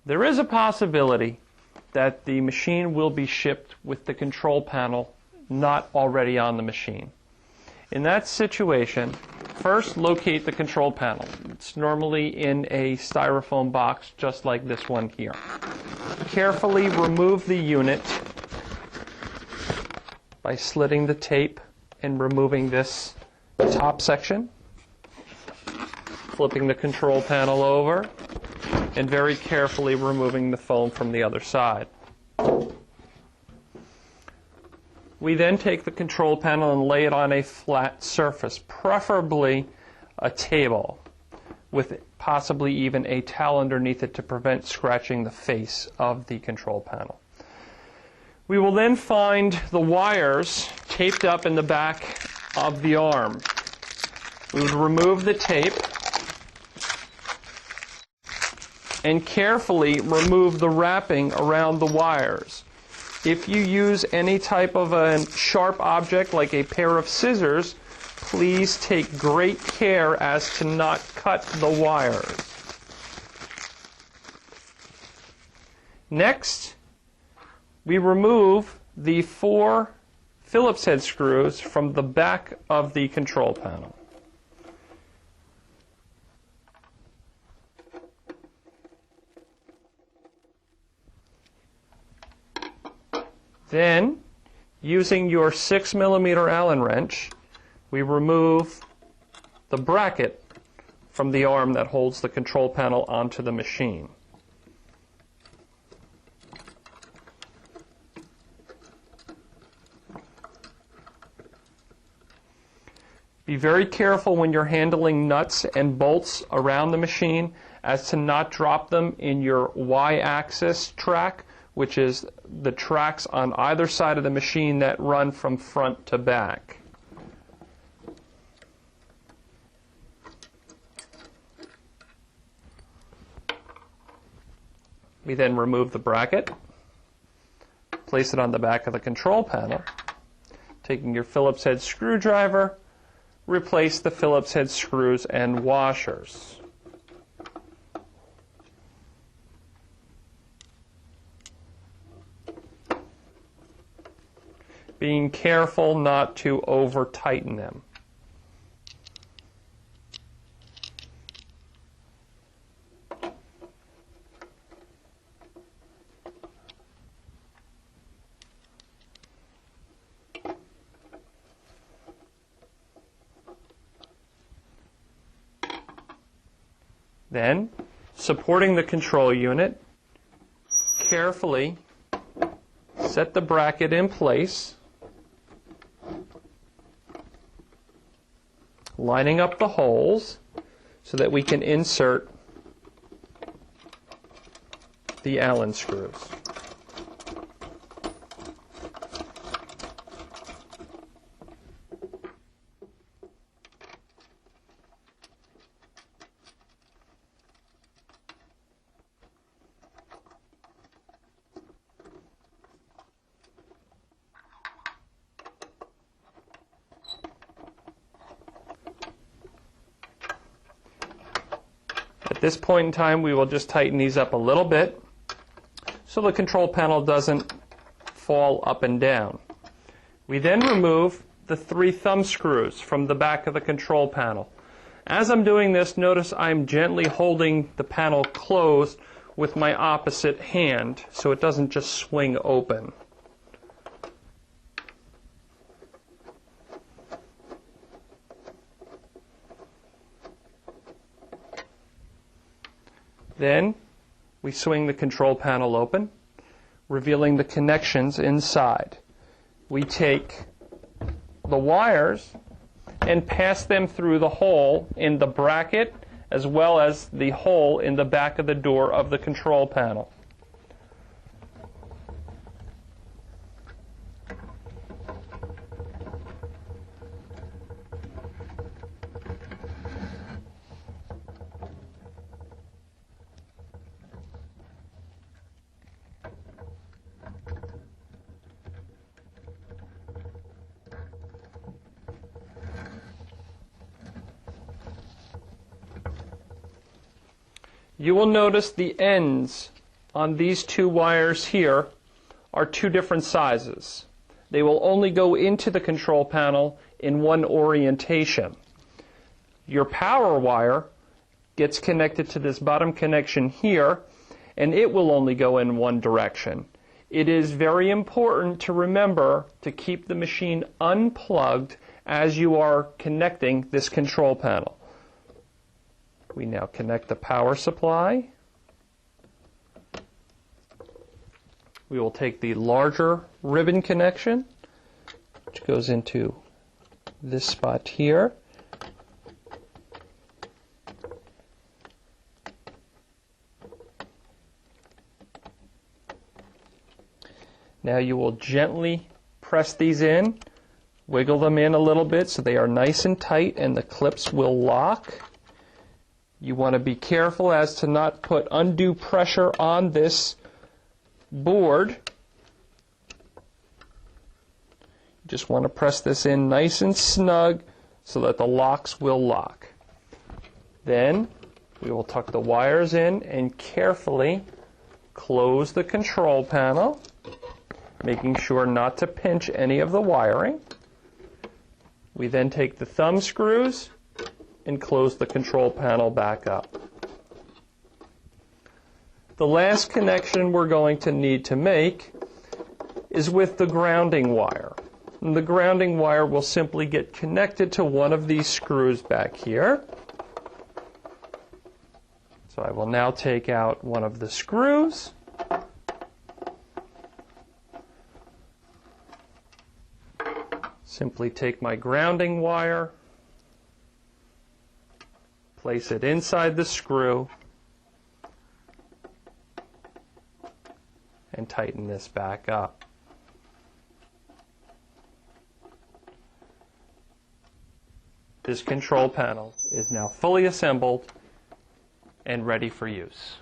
There is a possibility that the machine will be shipped with the control panel not already on the machine. In that situation, first locate the control panel. It's normally in a styrofoam box just like this one here. Carefully remove the unit by slitting the tape and removing this top section, flipping the control panel over, and very carefully removing the foam from the other side. We then take the control panel and lay it on a flat surface, preferably a table, with possibly even a towel underneath it to prevent scratching the face of the control panel. We will then find the wires taped up in the back of the arm. We would remove the tape and carefully remove the wrapping around the wires. If you use any type of a sharp object like a pair of scissors, please take great care as to not cut the wires. Next, we remove the 4 Phillips head screws from the back of the control panel. Then, using your 6mm Allen wrench, we remove the bracket from the arm that holds the control panel onto the machine. Be very careful when you're handling nuts and bolts around the machine as to not drop them in your Y-axis track, which is the tracks on either side of the machine that run from front to back. We then remove the bracket, place it on the back of the control panel, taking your Phillips head screwdriver, replace the Phillips head screws and washers. Being careful not to over-tighten them. Then, supporting the control unit, carefully set the bracket in place, lining up the holes so that we can insert the Allen screws. At this point in time, we will just tighten these up a little bit so the control panel doesn't fall up and down. We then remove the 3 thumb screws from the back of the control panel. As I'm doing this, notice I'm gently holding the panel closed with my opposite hand so it doesn't just swing open. Then we swing the control panel open, revealing the connections inside. We take the wires and pass them through the hole in the bracket as well as the hole in the back of the door of the control panel. You will notice the ends on these two wires here are two different sizes. They will only go into the control panel in one orientation. Your power wire gets connected to this bottom connection here, and it will only go in one direction. It is very important to remember to keep the machine unplugged as you are connecting this control panel. We now connect the power supply. We will take the larger ribbon connection, which goes into this spot here. Now you will gently press these in, wiggle them in a little bit so they are nice and tight and the clips will lock. You want to be careful as to not put undue pressure on this board. You just want to press this in nice and snug so that the locks will lock. Then we will tuck the wires in and carefully close the control panel, making sure not to pinch any of the wiring. We then take the thumb screws and close the control panel back up. The last connection we're going to need to make is with the grounding wire. And the grounding wire will simply get connected to one of these screws back here. So I will now take out one of the screws. Simply take my grounding wire, place it inside the screw, and tighten this back up. This control panel is now fully assembled and ready for use.